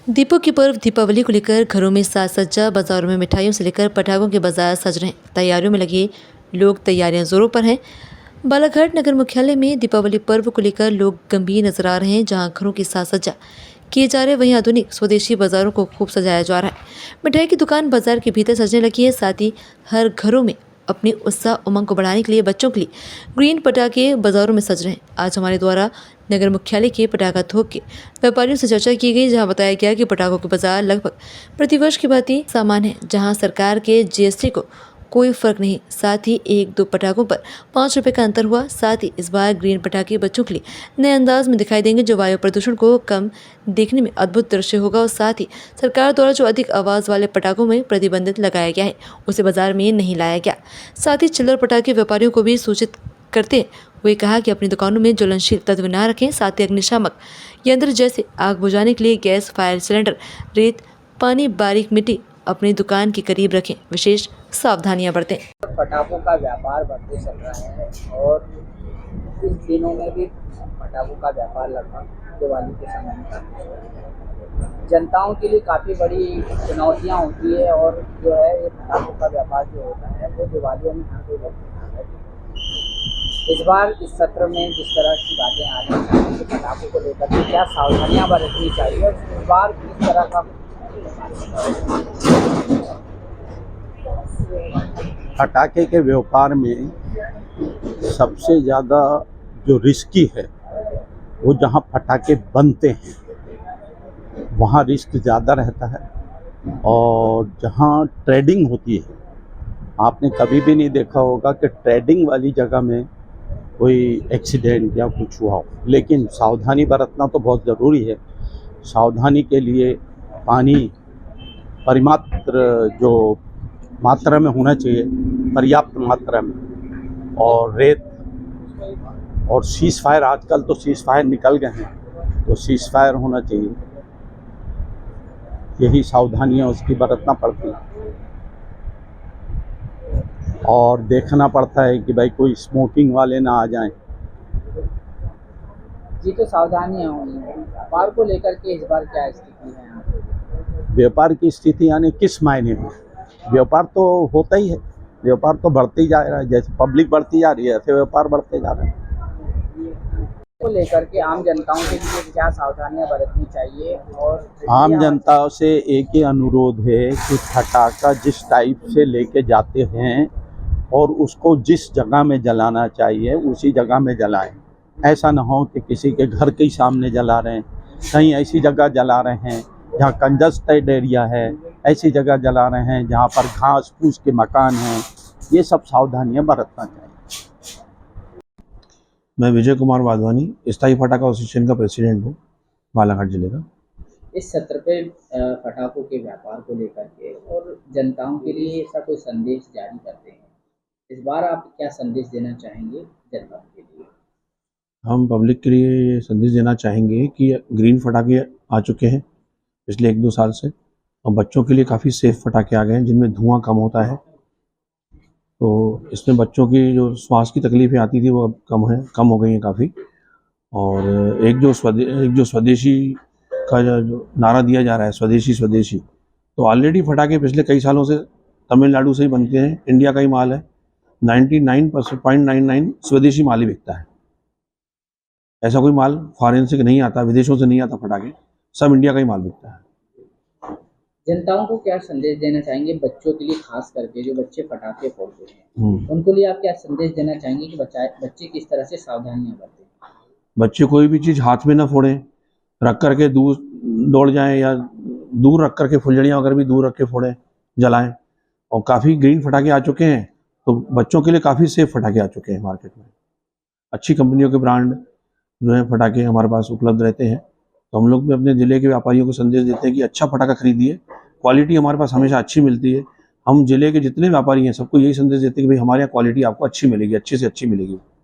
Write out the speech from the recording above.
दीपों की पर्व दीपावली को लेकर घरों में साज सज्जा, बाजारों में मिठाइयों से लेकर पटाखों के बाजार सज रहे हैं। तैयारियों में लगे लोग, तैयारियां जोरों पर हैं। बालाघाट नगर मुख्यालय में दीपावली पर्व को लेकर लोग गंभीर नजर आ रहे हैं। जहां घरों की साज सज्जा किए जा रहे हैं, वहीं आधुनिक स्वदेशी बाजारों को खूब सजाया जा रहा है। मिठाई की दुकान बाजार के भीतर सजने लगी है। साथ ही हर घरों में अपनी उत्साह उमंग को बढ़ाने के लिए बच्चों के लिए ग्रीन पटाखे बाजारों में सज रहे हैं। आज हमारे द्वारा नगर मुख्यालय के पटाखा थोक के व्यापारियों से चर्चा की गई, जहां बताया गया कि पटाखों के बाजार लगभग प्रतिवर्ष की भांति सामान्य है, जहां सरकार के जीएसटी को कोई फर्क नहीं। साथ ही एक दो पटाखों पर 5 रुपए का अंतर हुआ। साथ ही इस बार ग्रीन पटाखे बच्चों के लिए नए अंदाज में दिखाई देंगे, जो वायु प्रदूषण को कम देखने में अद्भुत दृश्य होगा। और साथ ही सरकार द्वारा जो अधिक आवाज वाले पटाखों में प्रतिबंधित लगाया गया है, उसे बाजार में नहीं लाया गया। साथ ही चिल्लर पटाखे व्यापारियों को भी सूचित करते हुए कहा कि अपनी दुकानों में ज्वलनशील तत्व न रखें। साथ ही अग्निशामक यंत्र जैसे आग बुझाने के लिए गैस, फायर सिलेंडर, रेत, पानी, बारीक मिट्टी अपनी दुकान के करीब रखें। विशेष सावधानियां बरतें। पटाखों का व्यापार बढ़ते चल रहा है और इस दिनों में भी पटाखों का व्यापार लगभग दिवाली के समय में जनताओं के लिए काफ़ी बड़ी चुनौतियां होती है। और जो है ये पटाखों का व्यापार जो होता है वो दिवालियों में हर कोई व्यक्ति करता है। इस बार इस सत्र में जिस तरह की बातें आ रही हैं, तो पटाखों को लेकर के क्या सावधानियां बरतनी चाहिए और इस बार किस तरह का पटाखे के व्यापार में सबसे ज़्यादा जो रिस्की है वो जहाँ पटाखे बनते हैं वहाँ रिस्क ज़्यादा रहता है। और जहाँ ट्रेडिंग होती है, आपने कभी भी नहीं देखा होगा कि ट्रेडिंग वाली जगह में कोई एक्सीडेंट या कुछ हुआ हो। लेकिन सावधानी बरतना तो बहुत ज़रूरी है। सावधानी के लिए पानी परिमात्र जो मात्रा में होना चाहिए, पर्याप्त मात्रा में, और रेत और सीज फायर, आजकल तो सीज फायर निकल गए हैं, तो सीज फायर होना चाहिए। यही सावधानियां उसकी बरतना पड़ती है। और देखना पड़ता है कि भाई कोई स्मोकिंग वाले ना आ जाएं। जी, तो सावधानियां होंगी। व्यापार को लेकर के इस बार क्या स्थिति है यहाँ पे? व्यापार की स्थिति यानी किस मायने में? व्यापार तो होता ही है, व्यापार तो बढ़ते ही जा रहा है। जैसे पब्लिक बढ़ती जा रही है ऐसे व्यापार बढ़ते जा रहे हैं। को लेकर के आम जनताओं के लिए क्या सावधानियां बरतनी चाहिए? और आम जनता से एक ही अनुरोध है कि पटाखा जिस टाइप से लेके जाते हैं और उसको जिस जगह में जलाना चाहिए उसी जगह में जलाएं। ऐसा ना हो कि किसी के घर के ही सामने जला रहे हैं, कहीं ऐसी जगह जला रहे हैं जहाँ कंजस्टेड एरिया है, ऐसी जगह जला रहे हैं जहाँ पर घास फूस के मकान हैं। ये सब सावधानियां बरतना चाहिए। मैं विजय कुमार वाधवानी, स्थायी पटाखा एसोसिएशन का प्रेसिडेंट हूँ, बालाघाट जिले का। इस सत्र पे पटाखों के व्यापार को लेकर के और जनताओं के लिए ऐसा कोई संदेश जारी करते हैं, इस बार आप क्या संदेश देना चाहेंगे जनताओं के लिए? हम पब्लिक के लिए ये संदेश देना चाहेंगे कि ग्रीन पटाखे आ चुके हैं पिछले 1-2 साल से, और बच्चों के लिए काफ़ी सेफ पटाखे आ गए हैं जिनमें धुआं कम होता है। तो इसमें बच्चों की जो श्वास की तकलीफ़ें आती थी वो अब कम हो गई हैं काफ़ी। और एक जो स्वदेशी का जो नारा दिया जा रहा है, स्वदेशी स्वदेशी, तो ऑलरेडी पटाखे पिछले कई सालों से तमिलनाडु से ही बनते हैं। इंडिया का ही माल है। 99.99 स्वदेशी माल ही बिकता है। ऐसा कोई माल फॉरेन से नहीं आता, विदेशों से नहीं आता पटाखे, सब इंडिया का ही माल बिकता है। जनताओं को क्या संदेश देना चाहेंगे, बच्चों के लिए खास करके जो बच्चे पटाखे फोड़ते हैं, उनको लिए आप क्या संदेश देना चाहेंगे कि बच्चे किस तरह से सावधानियां बरतें? बच्चे कोई भी चीज़ हाथ में ना फोड़ें, रख करके दूर दौड़ जाएं, या दूर रख करके फुलझड़ियाँ वगैरह भी दूर रख के फोड़ें, जलाएं। और काफ़ी ग्रीन पटाखे आ चुके हैं, तो बच्चों के लिए काफ़ी सेफ पटाखे आ चुके हैं मार्केट में। अच्छी कंपनियों के ब्रांड जो है पटाखे हमारे पास उपलब्ध रहते हैं। तो हम लोग भी अपने ज़िले के व्यापारियों को संदेश देते हैं कि अच्छा पटाखा खरीदिए, क्वालिटी हमारे पास हमेशा अच्छी मिलती है। हम ज़िले के जितने व्यापारी हैं सबको यही संदेश देते हैं कि भाई हमारे यहाँ क्वालिटी आपको अच्छी मिलेगी, अच्छी से अच्छी मिलेगी।